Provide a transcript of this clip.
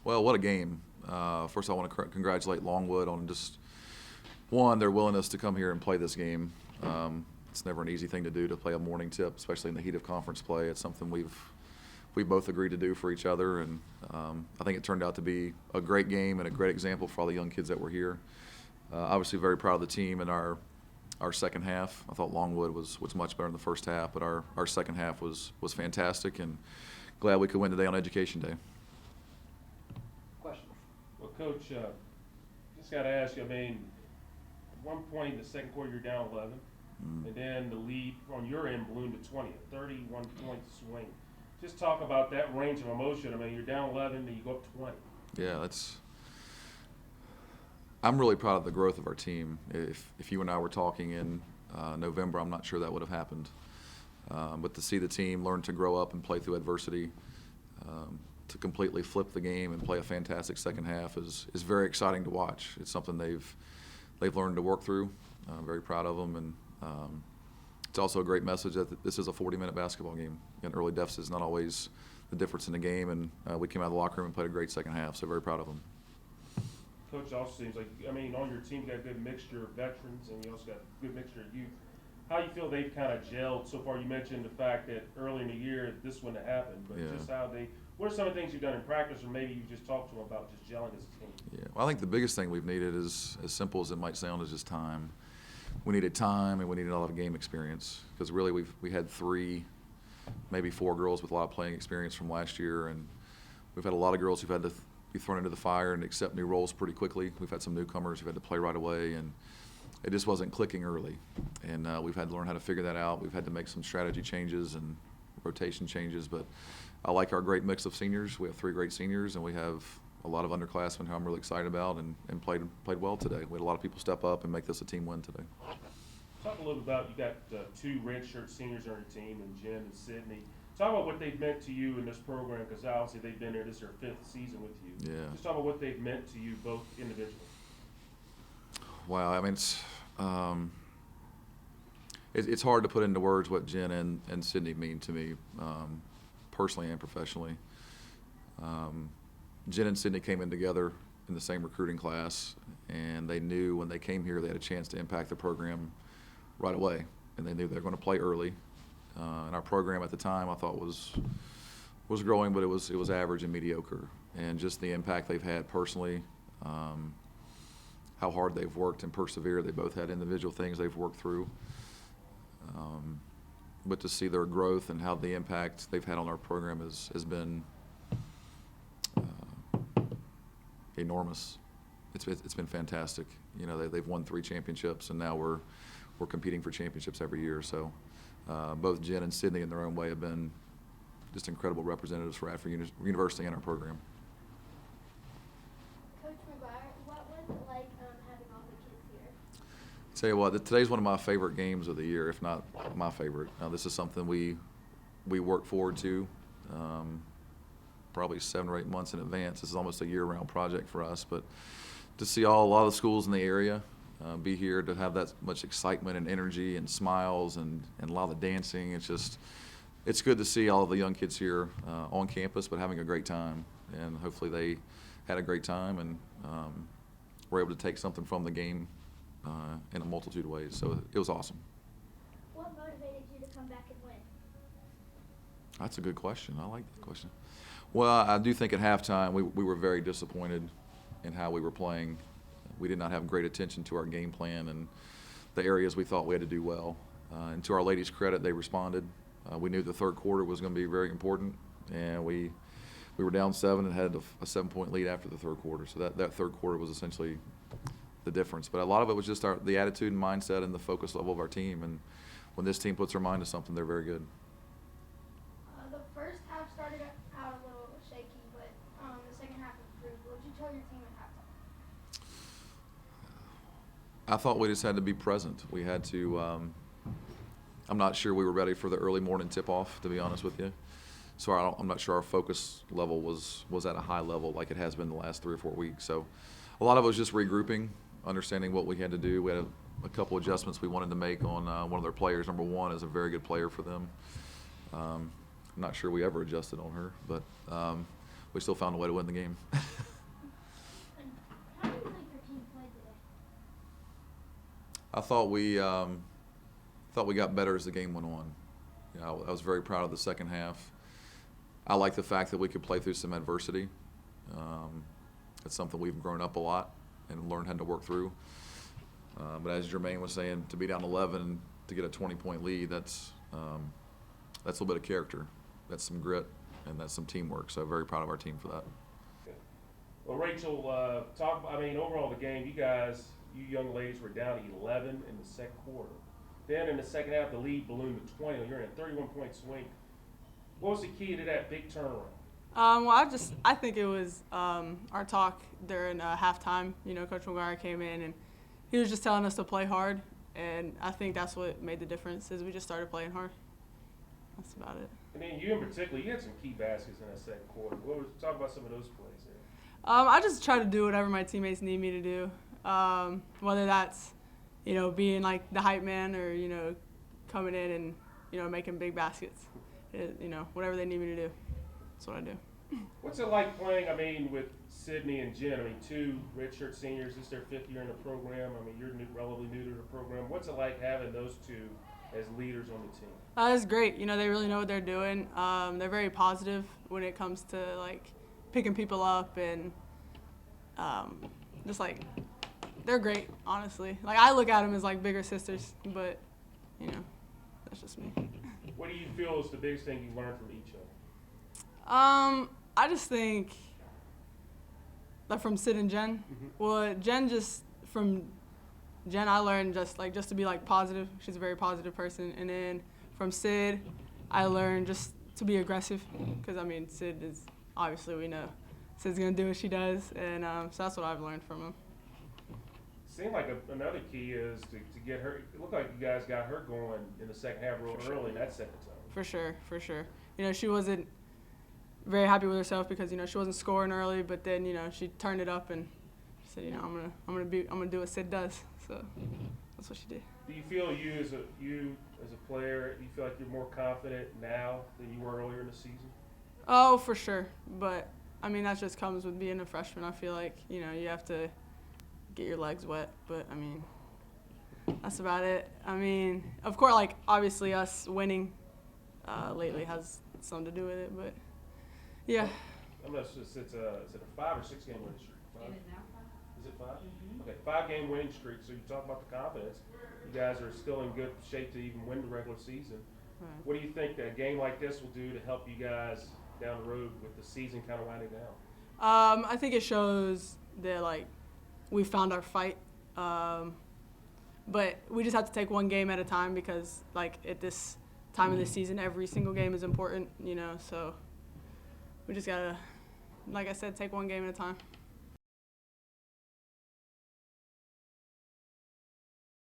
Well, what a game. First, I want to congratulate Longwood on just, one, their willingness to come here and play this game. It's never an easy thing to do, to play a morning tip, especially in the heat of conference play. It's something we both agreed to do for each other, and I think it turned out to be a great game and a great example for all the young kids that were here. Obviously very proud of the team in our second half. I thought Longwood was much better in the first half, but our second half was fantastic, and glad we could win today on Education Day. Question. Well, Coach, just got to ask you, I mean, at one point in the second quarter you're down 11, and then the lead on your end ballooned to 20, a 31-point swing. Just talk about that range of emotion. I mean, you're down 11 and you go up 20. Yeah, I'm really proud of the growth of our team. If you and I were talking in November, I'm not sure that would have happened. But to see the team learn to grow up and play through adversity, to completely flip the game and play a fantastic second half is very exciting to watch. It's something they've learned to work through. I'm very proud of them, and it's also a great message that this is a 40-minute basketball game. And early deficit is not always the difference in the game, and we came out of the locker room and played a great second half, so very proud of them. Coach, also seems like, I mean, on your team you got a good mixture of veterans and you also got a good mixture of youth. How you feel they've kind of gelled so far? You mentioned the fact that early in the year this wouldn't have happened, but just how what are some of the things you've done in practice, or maybe you just talked to them about just gelling as a team? Yeah, well, I think the biggest thing we've needed is, as simple as it might sound, is just time. We needed time, and we needed a lot of game experience, because really we had 3, maybe 4 girls with a lot of playing experience from last year, and we've had a lot of girls who've had to be thrown into the fire and accept new roles pretty quickly. We've had some newcomers who've had to play right away, and it just wasn't clicking early. And we've had to learn how to figure that out. We've had to make some strategy changes and rotation changes, but I like our great mix of seniors. We have 3 great seniors, and we have a lot of underclassmen who I'm really excited about, and played well today. We had a lot of people step up and make this a team win today. Talk a little about, you got 2 redshirt seniors on your team, and Jen and Sydney. Talk about what they've meant to you in this program, because obviously they've been here. This is their 5th season with you. Yeah. Just talk about what they've meant to you both individually. Wow, I mean, it's hard to put into words what Jen and Sydney mean to me, personally and professionally. Jen and Sydney came in together in the same recruiting class, and they knew when they came here they had a chance to impact the program right away, and they knew they were going to play early. And our program at the time, I thought, was growing, but it was average and mediocre. And just the impact they've had personally, how hard they've worked and persevered. They both had individual things they've worked through. But to see their growth and how the impact they've had on our program has been enormous. It's been fantastic. You know, they've won 3 championships, and now we're competing for championships every year. So both Jen and Sydney in their own way have been just incredible representatives for Radford University and our program. Coach McGuire, what was it like having all the kids here? Tell you what, today's one of my favorite games of the year, if not my favorite. This is something we work forward to probably 7 or 8 months in advance. This is almost a year-round project for us, but to see a lot of the schools in the area be here, to have that much excitement and energy and smiles and a lot of the dancing, it's good to see all of the young kids here on campus, but having a great time. And hopefully they had a great time and were able to take something from the game in a multitude of ways. So it was awesome. What motivated you to come back and win? That's a good question. I like that question. Well, I do think at halftime we were very disappointed in how we were playing. We did not have great attention to our game plan and the areas we thought we had to do well. And to our ladies' credit, they responded. We knew the third quarter was going to be very important, and we were down 7 and had a 7-point lead after the third quarter. So that third quarter was essentially the difference. But a lot of it was just the attitude and mindset and the focus level of our team. And when this team puts their mind to something, they're very good. The first half started out a little shaky, but the second half improved. What did you tell your team at halftime? I thought we just had to be present. We had to I'm not sure we were ready for the early morning tip-off, to be honest with you. So I'm not sure our focus level was at a high level like it has been the last 3 or 4 weeks. So a lot of it was just regrouping, understanding what we had to do. We had a couple adjustments we wanted to make on one of their players. Number 1 is a very good player for them. I'm not sure we ever adjusted on her, but we still found a way to win the game. I thought we got better as the game went on. You know, I was very proud of the second half. I like the fact that we could play through some adversity. It's something we've grown up a lot and learned how to work through. But as Jermaine was saying, to be down 11 to get a 20-point lead, that's a little bit of character. That's some grit and that's some teamwork. So very proud of our team for that. Well, Rachel, overall the game, you young ladies were down 11 in the second quarter. Then in the second half, the lead ballooned to 20. You're in a 31-point swing. What was the key to that big turnaround? I think it was our talk during halftime. You know, Coach McGuire came in and he was just telling us to play hard, and I think that's what made the difference is we just started playing hard. That's about it. I mean, you in particular, you had some key baskets in that second quarter. Talk about some of those plays there. I just try to do whatever my teammates need me to do, whether that's, you know, being like the hype man or, you know, coming in and, you know, making big baskets. You know, whatever they need me to do, that's what I do. What's it like playing, with Sydney and Jen? Two redshirt seniors. This is their 5th year in the program. You're relatively new to the program. What's it like having those two as leaders on the team? It's great. You know, they really know what they're doing. They're very positive when it comes to, like, picking people up and just, like, they're great, honestly. Like, I look at them as, like, bigger sisters, but, you know, that's just me. What do you feel is the biggest thing you learned from each other? I just think, like, from Sid and Jen. Mm-hmm. Well, from Jen, I learned just to be, like, positive. She's a very positive person. And then from Sid, I learned just to be aggressive because, Sid is, obviously, we know Sid's going to do what she does. And so that's what I've learned from him. Seemed like another key is to get her. It looked like you guys got her going in the second half real early, and that set the tone. For sure. You know, she wasn't very happy with herself because, you know, she wasn't scoring early, but then, you know, she turned it up and she said, you know, I'm gonna do what Sid does. So that's what she did. Do you feel you as a player, do you feel like you're more confident now than you were earlier in the season? Oh, for sure. But that just comes with being a freshman. I feel like, you know, you have to get your legs wet, but that's about it. Of course, like, obviously us winning lately has something to do with it, but yeah. I'm not sure, is it a 5 or 6 game winning streak? 5? It is now 5. Is it 5? Mm-hmm. Okay, 5-game winning streak. So you talk about the confidence. You guys are still in good shape to even win the regular season. Right. What do you think that a game like this will do to help you guys down the road with the season kind of winding down? I think it shows that, like, we found our fight. But we just have to take one game at a time because, like, at this time of the season, every single game is important, you know. So we just got to, like I said, take one game at a time.